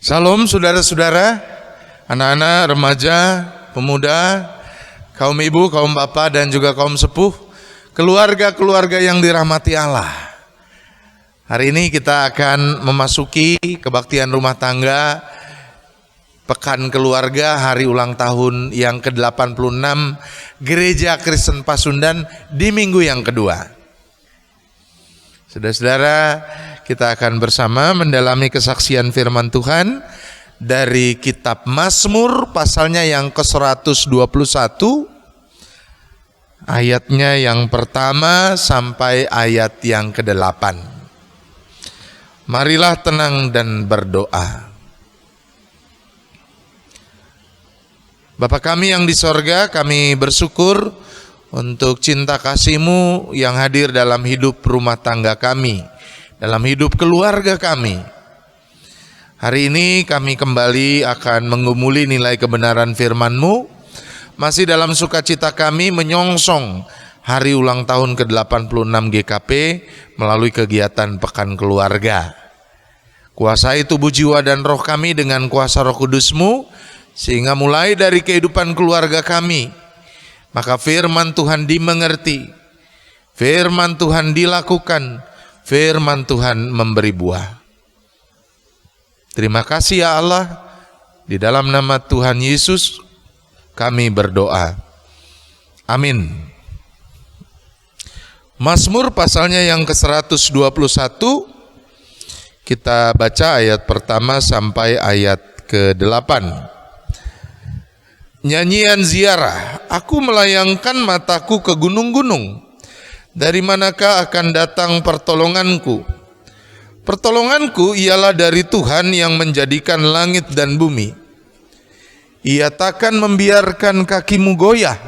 Salam saudara-saudara, anak-anak, remaja, pemuda, kaum ibu, kaum bapak, dan juga kaum sepuh, keluarga-keluarga yang dirahmati Allah. Hari ini kita akan memasuki kebaktian rumah tangga Pekan Keluarga hari ulang tahun yang ke-86 Gereja Kristen Pasundan di minggu yang kedua. Saudara-saudara, kita akan bersama mendalami kesaksian firman Tuhan dari kitab Mazmur pasalnya yang ke-121 ayatnya yang pertama sampai ayat yang ke-8. Marilah tenang dan berdoa. Bapa kami yang di sorga, kami bersyukur untuk cinta kasih-Mu yang hadir dalam hidup rumah tangga kami, dalam hidup keluarga kami. Hari ini kami kembali akan mengumuli nilai kebenaran firman-Mu. Masih dalam sukacita kami menyongsong hari ulang tahun ke-86 GKP melalui kegiatan Pekan Keluarga. Kuasai tubuh, jiwa, dan roh kami dengan kuasa Roh Kudus-Mu, sehingga mulai dari kehidupan keluarga kami, maka firman Tuhan dimengerti, firman Tuhan dilakukan, firman Tuhan memberi buah. Terima kasih ya Allah, di dalam nama Tuhan Yesus kami berdoa. Amin. Mazmur pasalnya yang ke-121, kita baca ayat pertama sampai ayat ke-8. Nyanyian ziarah, aku melayangkan mataku ke gunung-gunung. Dari manakah akan datang pertolonganku? Pertolonganku ialah dari Tuhan yang menjadikan langit dan bumi. Ia takkan membiarkan kakimu goyah,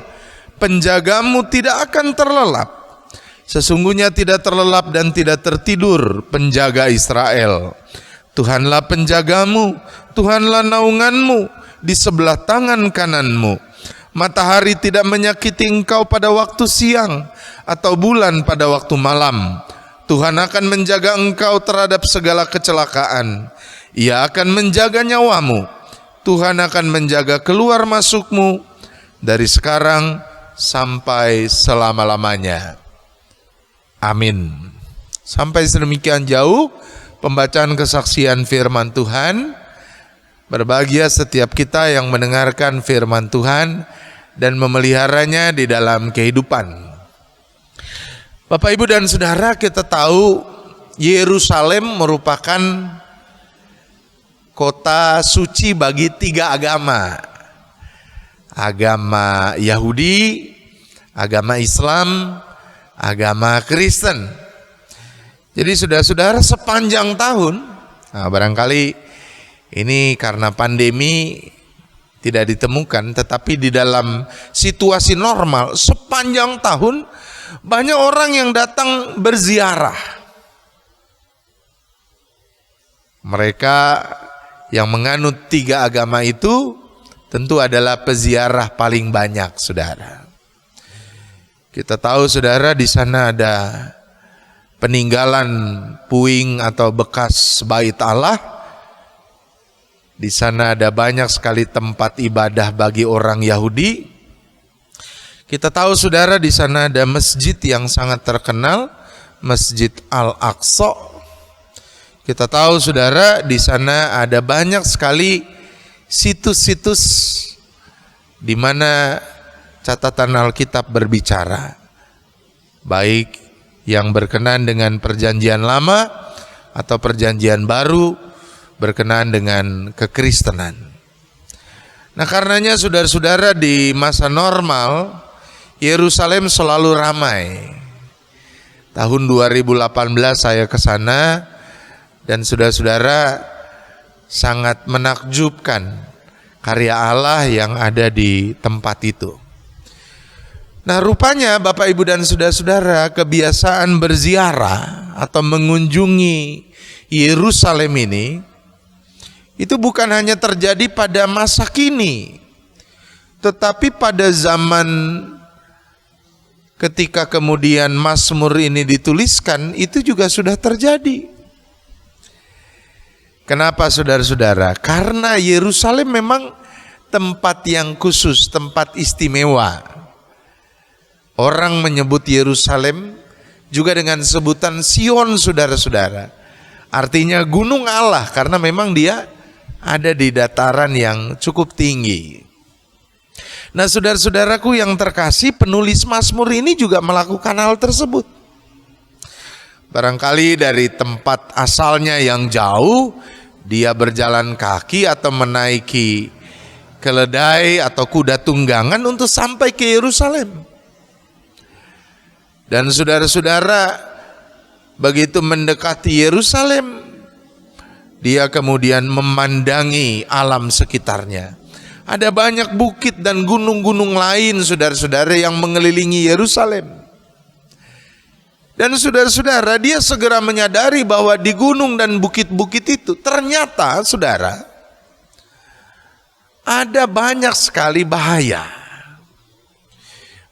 penjagamu tidak akan terlelap. Sesungguhnya tidak terlelap dan tidak tertidur penjaga Israel. Tuhanlah penjagamu, Tuhanlah naunganmu di sebelah tangan kananmu. Matahari tidak menyakiti engkau pada waktu siang, atau bulan pada waktu malam. Tuhan akan menjaga engkau terhadap segala kecelakaan. Ia akan menjaga nyawamu. Tuhan akan menjaga keluar masukmu dari sekarang sampai selama-lamanya. Amin. Sampai sedemikian jauh pembacaan kesaksian firman Tuhan. Berbahagia setiap kita yang mendengarkan firman Tuhan dan memeliharanya di dalam kehidupan. Bapak, Ibu, dan Saudara, kita tahu Yerusalem merupakan kota suci bagi tiga agama. Agama Yahudi, agama Islam, agama Kristen. Jadi saudara-saudara, sepanjang tahun, barangkali ini karena pandemi tidak ditemukan, tetapi di dalam situasi normal sepanjang tahun banyak orang yang datang berziarah. Mereka yang menganut tiga agama itu tentu adalah peziarah paling banyak, saudara. Kita tahu, saudara, di sana ada peninggalan puing atau bekas bait Allah. Di sana ada banyak sekali tempat ibadah bagi orang Yahudi. Kita tahu, saudara, di sana ada masjid yang sangat terkenal, Masjid Al-Aqsa. Kita tahu, saudara, di sana ada banyak sekali situs-situs di mana catatan Alkitab berbicara, baik yang berkenan dengan perjanjian lama atau perjanjian baru, berkenaan dengan kekristenan. Nah, karenanya saudara-saudara, di masa normal Yerusalem selalu ramai. Tahun 2018 saya ke sana dan saudara-saudara, sangat menakjubkan karya Allah yang ada di tempat itu. Nah, rupanya Bapak, Ibu, dan saudara-saudara, kebiasaan berziarah atau mengunjungi Yerusalem ini itu bukan hanya terjadi pada masa kini, tetapi pada zaman ketika kemudian Mazmur ini dituliskan, itu juga sudah terjadi. Kenapa saudara-saudara? Karena Yerusalem memang tempat yang khusus, tempat istimewa. Orang menyebut Yerusalem juga dengan sebutan Sion, saudara-saudara. Artinya gunung Allah, karena memang dia ada di dataran yang cukup tinggi. Nah, saudara-saudaraku yang terkasih, penulis Mazmur ini juga melakukan hal tersebut. Barangkali dari tempat asalnya yang jauh, dia berjalan kaki atau menaiki keledai atau kuda tunggangan untuk sampai ke Yerusalem. Dan saudara-saudara, begitu mendekati Yerusalem, dia kemudian memandangi alam sekitarnya. Ada banyak bukit dan gunung-gunung lain, saudara-saudara, yang mengelilingi Yerusalem. Dan saudara-saudara, dia segera menyadari bahwa di gunung dan bukit-bukit itu ternyata, saudara, ada banyak sekali bahaya.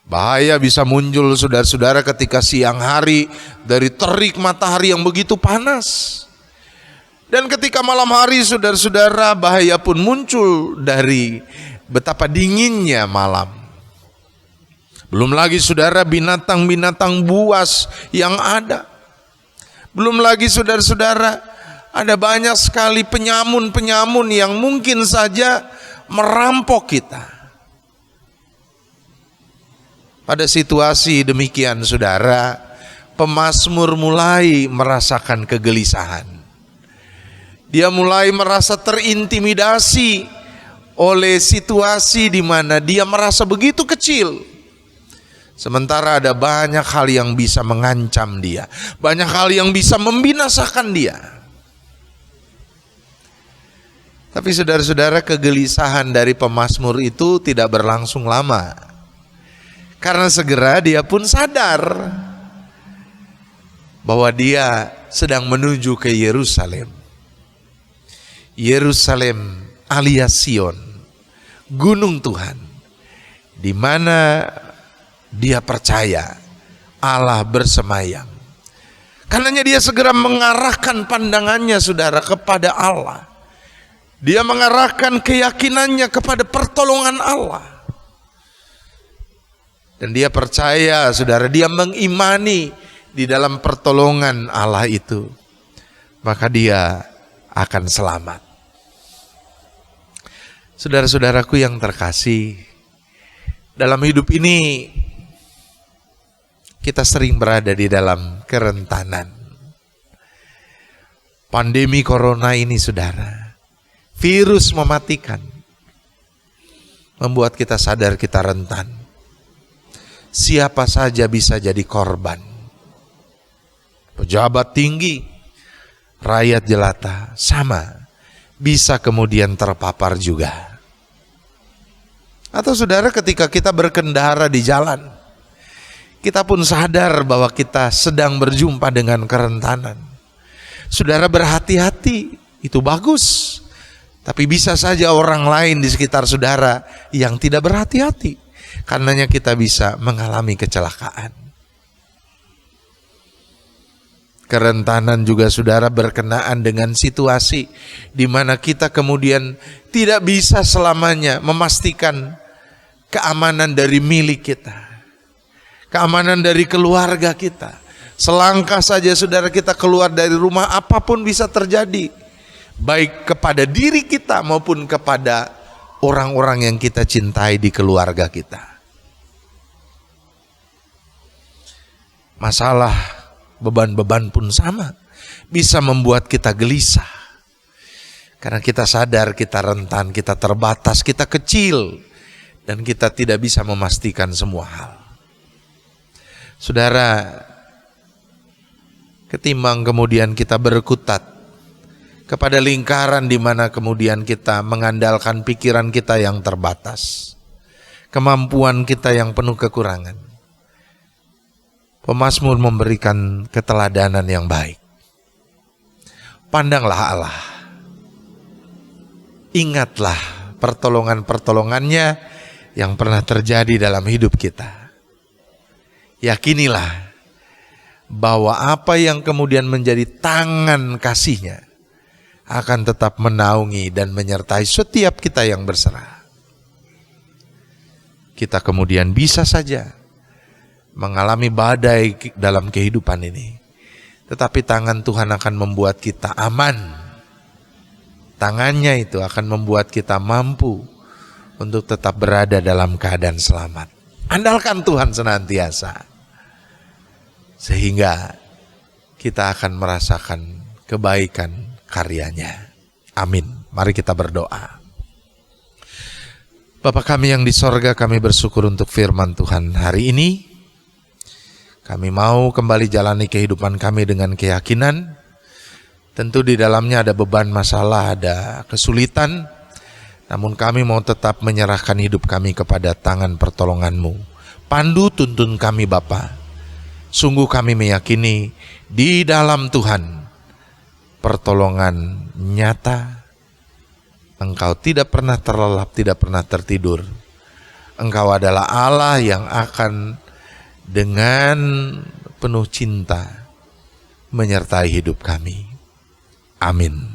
Bahaya bisa muncul, saudara-saudara, ketika siang hari dari terik matahari yang begitu panas. Dan ketika malam hari, saudara-saudara, bahaya pun muncul dari betapa dinginnya malam. Belum lagi, saudara, binatang-binatang buas yang ada. Belum lagi, saudara-saudara, ada banyak sekali penyamun-penyamun yang mungkin saja merampok kita. Pada situasi demikian, saudara, pemazmur mulai merasakan kegelisahan. Dia mulai merasa terintimidasi oleh situasi di mana dia merasa begitu kecil. Sementara ada banyak hal yang bisa mengancam dia, banyak hal yang bisa membinasakan dia. Tapi saudara-saudara, kegelisahan dari pemazmur itu tidak berlangsung lama. Karena segera dia pun sadar bahwa dia sedang menuju ke Yerusalem. Yerusalem alias Sion, gunung Tuhan, di mana dia percaya Allah bersemayam. Karenanya dia segera mengarahkan pandangannya, saudara, kepada Allah. Dia mengarahkan keyakinannya kepada pertolongan Allah. Dan dia percaya, saudara, dia mengimani di dalam pertolongan Allah itu. Maka dia akan selamat. Saudara-saudaraku yang terkasih, dalam hidup ini kita sering berada di dalam kerentanan. Pandemi corona ini, saudara, virus mematikan, membuat kita sadar kita rentan. Siapa saja bisa jadi korban. Pejabat tinggi, rakyat jelata, sama, bisa kemudian terpapar juga. Atau saudara, ketika kita berkendara di jalan, kita pun sadar bahwa kita sedang berjumpa dengan kerentanan. Saudara, berhati-hati, itu bagus. Tapi bisa saja orang lain di sekitar saudara yang tidak berhati-hati. Karenanya kita bisa mengalami kecelakaan. Kerentanan juga, saudara, berkenaan dengan situasi di mana kita kemudian tidak bisa selamanya memastikan keamanan dari milik kita, keamanan dari keluarga kita. Selangkah saja, saudara, kita keluar dari rumah, apapun bisa terjadi, baik kepada diri kita maupun kepada orang-orang yang kita cintai di keluarga kita. Masalah, beban-beban pun sama, bisa membuat kita gelisah. Karena kita sadar kita rentan, kita terbatas, kita kecil, dan kita tidak bisa memastikan semua hal. Saudara, ketimbang kemudian kita berkutat kepada lingkaran di mana kemudian kita mengandalkan pikiran kita yang terbatas, kemampuan kita yang penuh kekurangan, pemazmur memberikan keteladanan yang baik. Pandanglah Allah, ingatlah pertolongan-pertolongannya yang pernah terjadi dalam hidup kita. Yakinilah bahwa apa yang kemudian menjadi tangan kasihnya akan tetap menaungi dan menyertai setiap kita yang berserah. Kita kemudian bisa saja mengalami badai dalam kehidupan ini, tetapi tangan Tuhan akan membuat kita aman. Tangannya itu akan membuat kita mampu untuk tetap berada dalam keadaan selamat. Andalkan Tuhan senantiasa, sehingga kita akan merasakan kebaikan karyanya. Amin. Mari kita berdoa. Bapa kami yang di sorga, kami bersyukur untuk firman Tuhan hari ini. Kami mau kembali jalani kehidupan kami dengan keyakinan. Tentu di dalamnya ada beban masalah, ada kesulitan. Namun kami mau tetap menyerahkan hidup kami kepada tangan pertolongan-Mu. Pandu tuntun kami Bapa. Sungguh kami meyakini di dalam Tuhan pertolongan nyata. Engkau tidak pernah terlelap, tidak pernah tertidur. Engkau adalah Allah yang akan dengan penuh cinta menyertai hidup kami. Amin.